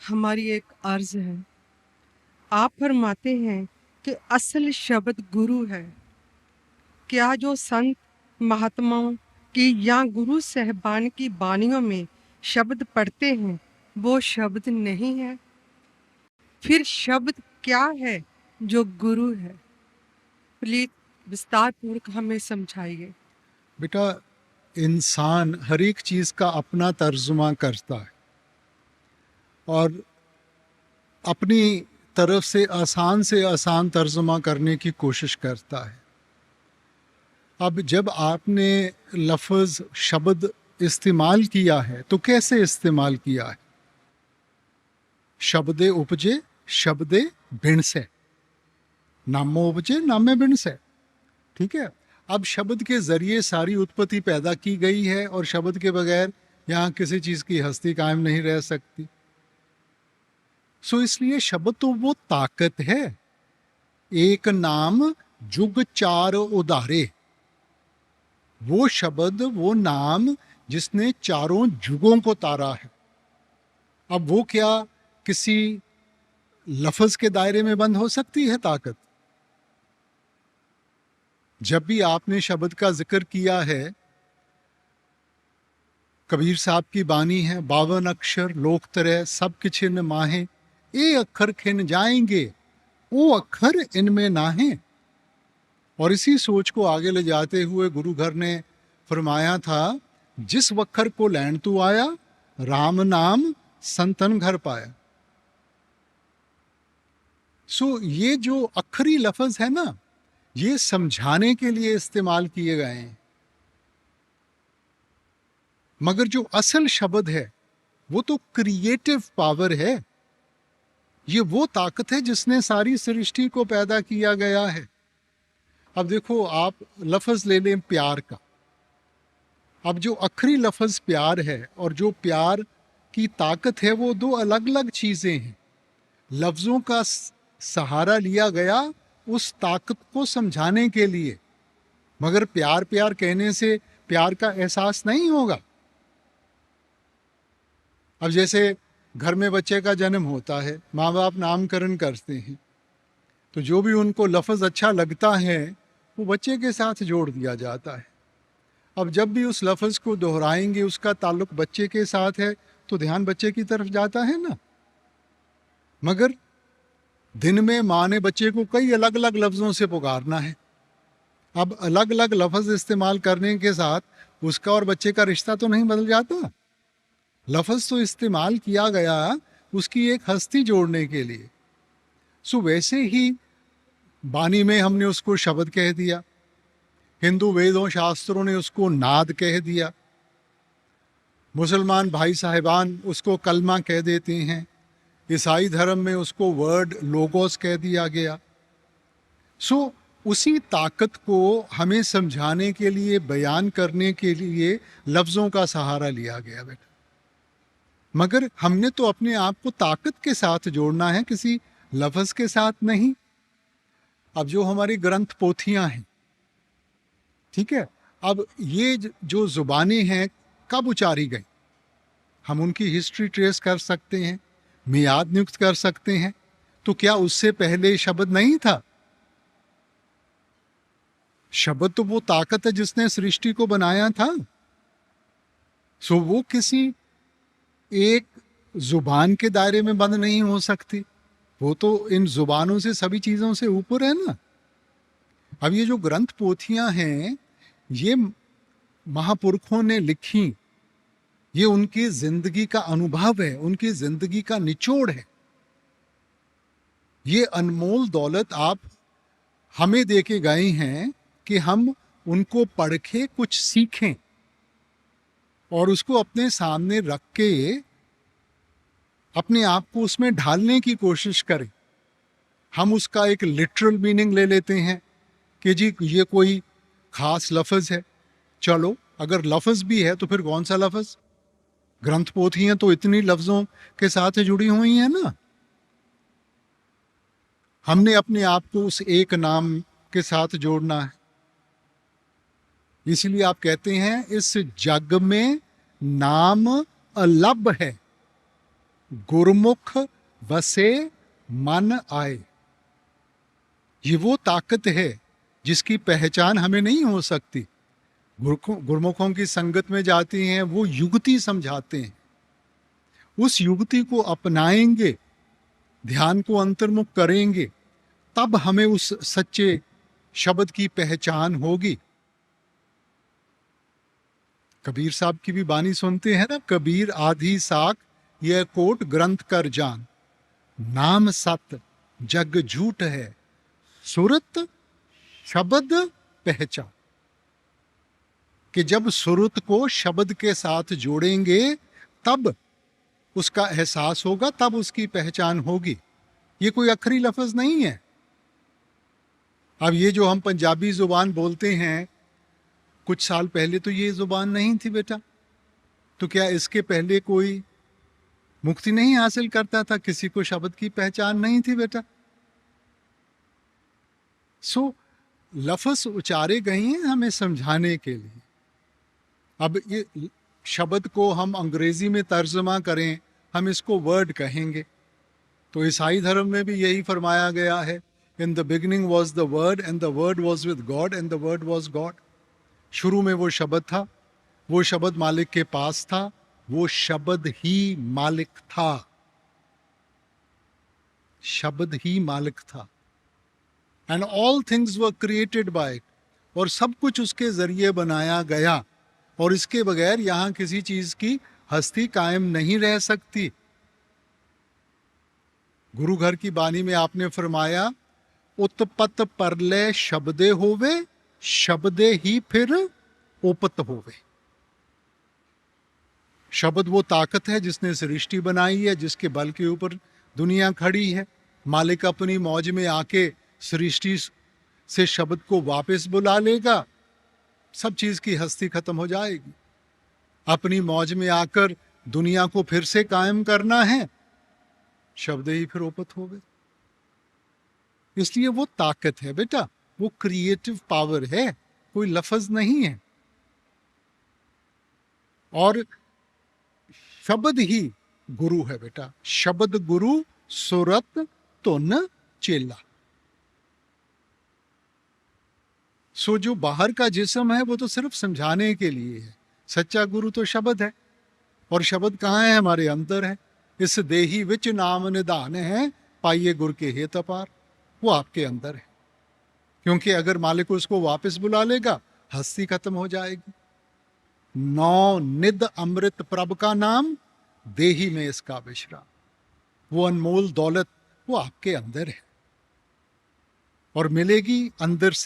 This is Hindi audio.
हमारी एक अर्ज है। आप फरमाते हैं कि असल शब्द गुरु है। क्या जो संत महात्माओं की या गुरु साहिबान की बानियों में शब्द पढ़ते हैं वो शब्द नहीं है? फिर शब्द क्या है जो गुरु है? प्लीज विस्तार पूर्वक हमें समझाइए। बेटा, इंसान हर एक चीज़ का अपना तर्जुमा करता है और अपनी तरफ से आसान तर्जुमा करने की कोशिश करता है। अब जब आपने लफ्ज़ शब्द इस्तेमाल किया है तो कैसे इस्तेमाल किया है? शब्दे उपजे शब्दे भिण से, नामो उपजे नामे भिण से। ठीक है। अब शब्द के जरिए सारी उत्पत्ति पैदा की गई है और शब्द के बगैर यहाँ किसी चीज़ की हस्ती कायम नहीं रह सकती। सो इसलिए शब्द तो वो ताकत है। एक नाम जुग चार उदारे, वो शब्द वो नाम जिसने चारों जुगों को तारा है। अब वो क्या किसी लफ्ज के दायरे में बंद हो सकती है ताकत? जब भी आपने शब्द का जिक्र किया है, कबीर साहब की बानी है, 52 अक्षर लोक तरह सब किछिन माहे, ए अक्षर खिन जाएंगे ओ अक्षर इनमें नाहे। और इसी सोच को आगे ले जाते हुए गुरु घर ने फरमाया था, जिस वक्खर को लैंड तू आया, राम नाम संतन घर पाया। सो ये जो अखरी लफ्ज है ना, ये समझाने के लिए इस्तेमाल किए गए हैं, मगर जो असल शब्द है वो तो क्रिएटिव पावर है। ये वो ताकत है जिसने सारी सृष्टि को पैदा किया गया है। अब देखो, आप लफ्ज ले लें प्यार का। अब जो अखरी लफ्ज प्यार है और जो प्यार की ताकत है, वो दो अलग अलग चीजें हैं। लफ्जों का सहारा लिया गया उस ताकत को समझाने के लिए, मगर प्यार प्यार कहने से प्यार का एहसास नहीं होगा। अब जैसे घर में बच्चे का जन्म होता है, माँ बाप नामकरण करते हैं, तो जो भी उनको लफ्ज़ अच्छा लगता है वो बच्चे के साथ जोड़ दिया जाता है। अब जब भी उस लफ्ज़ को दोहराएंगे, उसका ताल्लुक बच्चे के साथ है, तो ध्यान बच्चे की तरफ जाता है ना। मगर दिन में माँ ने बच्चे को कई अलग अलग लफ्ज़ों से पुकारना है। अब अलग अलग लफ्ज़ इस्तेमाल करने के साथ उसका और बच्चे का रिश्ता तो नहीं बदल जाता। लफ्ज़ तो इस्तेमाल किया गया उसकी एक हस्ती जोड़ने के लिए। सो वैसे ही बानी में हमने उसको शब्द कह दिया, हिंदू वेदों शास्त्रों ने उसको नाद कह दिया, मुसलमान भाई साहिबान उसको कलमा कह देते हैं, ईसाई धर्म में उसको वर्ड लोगोस कह दिया गया। सो उसी ताकत को हमें समझाने के लिए, बयान करने के लिए लफ्ज़ों का सहारा लिया गया बेटा। मगर हमने तो अपने आप को ताकत के साथ जोड़ना है, किसी लफ्ज़ के साथ नहीं। अब जो हमारी ग्रंथ पोथियां हैं, ठीक है, अब ये जो जुबानें हैं कब उचारी गई, हम उनकी हिस्ट्री ट्रेस कर सकते हैं, मियाद नियुक्त कर सकते हैं। तो क्या उससे पहले शब्द नहीं था? शब्द तो वो ताकत है जिसने सृष्टि को बनाया था। सो वो किसी एक जुबान के दायरे में बंद नहीं हो सकती, वो तो इन जुबानों से, सभी चीजों से ऊपर है ना। अब ये जो ग्रंथ पोथियां हैं, ये महापुरुषों ने लिखी, ये उनकी जिंदगी का अनुभव है, उनकी जिंदगी का निचोड़ है। ये अनमोल दौलत आप हमें दे के गए हैं कि हम उनको पढ़ के कुछ सीखें और उसको अपने सामने रख के अपने आप को उसमें ढालने की कोशिश करें। हम उसका एक लिटरल मीनिंग ले लेते हैं कि जी ये कोई खास लफ्ज़ है। चलो, अगर लफ्ज़ भी है तो फिर कौन सा लफ्ज़? ग्रंथ पोथियां तो इतनी लफ्ज़ों के साथ जुड़ी हुई हैं ना। हमने अपने आप को उस एक नाम के साथ जोड़ना है। इसलिए आप कहते हैं इस जग में नाम अलग है। गुरमुख बसे मन आए। ये वो ताकत है जिसकी पहचान हमें नहीं हो सकती। गुरमुखों की संगत में जाती हैं, वो युक्ति समझाते हैं, उस युक्ति को अपनाएंगे, ध्यान को अंतर्मुख करेंगे, तब हमें उस सच्चे शब्द की पहचान होगी। कबीर साहब की भी बानी सुनते हैं ना, कबीर आधी साख यह कोट ग्रंथ कर जान, नाम सत जग झूठ है, सुरत शब्द पहचान। कि जब सुरत को शब्द के साथ जोड़ेंगे तब उसका एहसास होगा, तब उसकी पहचान होगी। ये कोई अखरी लफ्ज नहीं है। अब ये जो हम पंजाबी जुबान बोलते हैं, कुछ साल पहले तो ये जुबान नहीं थी बेटा। तो क्या इसके पहले कोई मुक्ति नहीं हासिल करता था? किसी को शब्द की पहचान नहीं थी बेटा। सो लफ्ज उचारे गए हैं हमें समझाने के लिए। अब ये शब्द को हम अंग्रेजी में तर्जमा करें, हम इसको वर्ड कहेंगे। तो ईसाई धर्म में भी यही फरमाया गया है, in the beginning was the word and the word was with God and the word was God. शुरू में वो शब्द था, वो शब्द मालिक के पास था, वो शब्द ही मालिक था, शब्द ही मालिक था। And all things were created by it, और सब कुछ उसके जरिए बनाया गया, और इसके बगैर यहां किसी चीज की हस्ती कायम नहीं रह सकती। गुरु घर की बानी में आपने फरमाया, उत्पत परलय शब्दे होवे, शब्दे ही फिर उपत होवे। शब्द वो ताकत है जिसने सृष्टि बनाई है, जिसके बल के ऊपर दुनिया खड़ी है। मालिक अपनी मौज में आके सृष्टि से शब्द को वापस बुला लेगा, सब चीज की हस्ती खत्म हो जाएगी। अपनी मौज में आकर दुनिया को फिर से कायम करना है, शब्द ही फिर उपत हो गए। इसलिए वो ताकत है बेटा, वो क्रिएटिव पावर है, कोई लफ्ज नहीं है। और शब्द ही गुरु है बेटा, शब्द गुरु सुरत तुन चेला। सो जो बाहर का जिस्म है वो तो सिर्फ समझाने के लिए है, सच्चा गुरु तो शब्द है। और शब्द कहाँ है? हमारे अंदर है। इस देही विच नाम निधान है, पाइये गुर के हेत अपार। वो आपके अंदर है, क्योंकि अगर मालिक उसको वापस बुला लेगा, हस्ती खत्म हो जाएगी। नौ निध अमृत प्रभ का नाम, देही में इसका विश्राम। वो अनमोल दौलत वो आपके अंदर है और मिलेगी अंदर से।